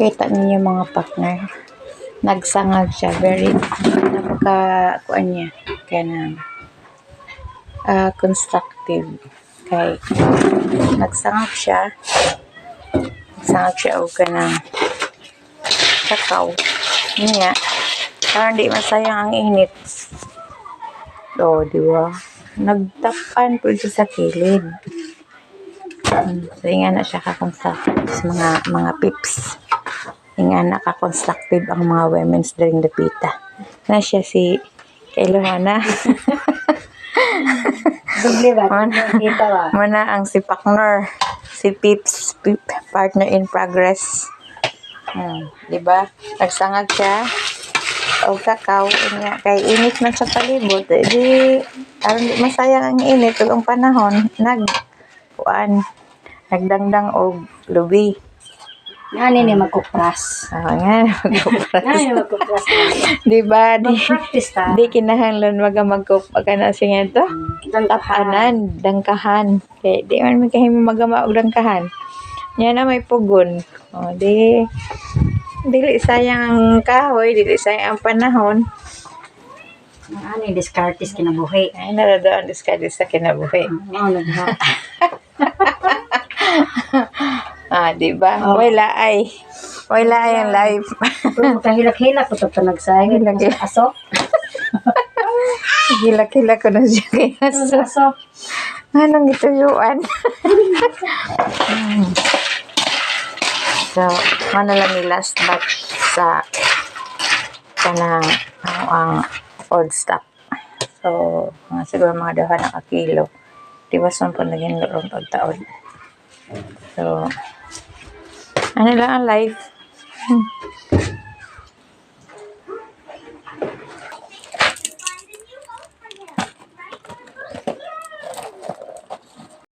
Kita niyo yung mga partner. Nagsangag siya. Very, napaka-kuan niya. Kaya constructive. Kay, nagsangag siya. Nagsangag siya o ka ng kakao. Niya. Parang di masayang ang init. O, di ba? Nagtapan po siya sa kilid. So, nga na siya ka-constructive sa mga pips. Nga na ka-constructive ang mga women's during the pita. Na siya si Kailohana. Doble ba? Kita ba? Muna ang si Paknor. Si Pips. Partner in progress. Diba? Nagsangag siya. O kakao. Kay init na sa palibot. Di masayang ang init. Ang panahon. Nagdangdang o lubi. Nga ni magkupras. Nga magkupras. Nga ni magkupras. Diba? Mag-practice ta. Di kinahanglan magkupras na siya ito. Dangkahan. Dangkahan. Kaya di man magkahimo magama og dangkahan. Yan na may pugon. O di dili sayang ang kahoy, dili sayang ang panahon. Ano yung discardis kinabuhi? Ay, naradaan discardis sa kinabuhi. Oo, nagha. Diba? Wala ay ang life. Kahilak-hilak ko ito nagsayang. Aso? Hilak-hilak ko na siya kay Aso? Anong ituyuan? So, ano lang ni last batch sa kanang ang old stock. So, siguro mga dahan na kakilo. Diba saan po naging lorong pagtaon. So, ano lang ang life.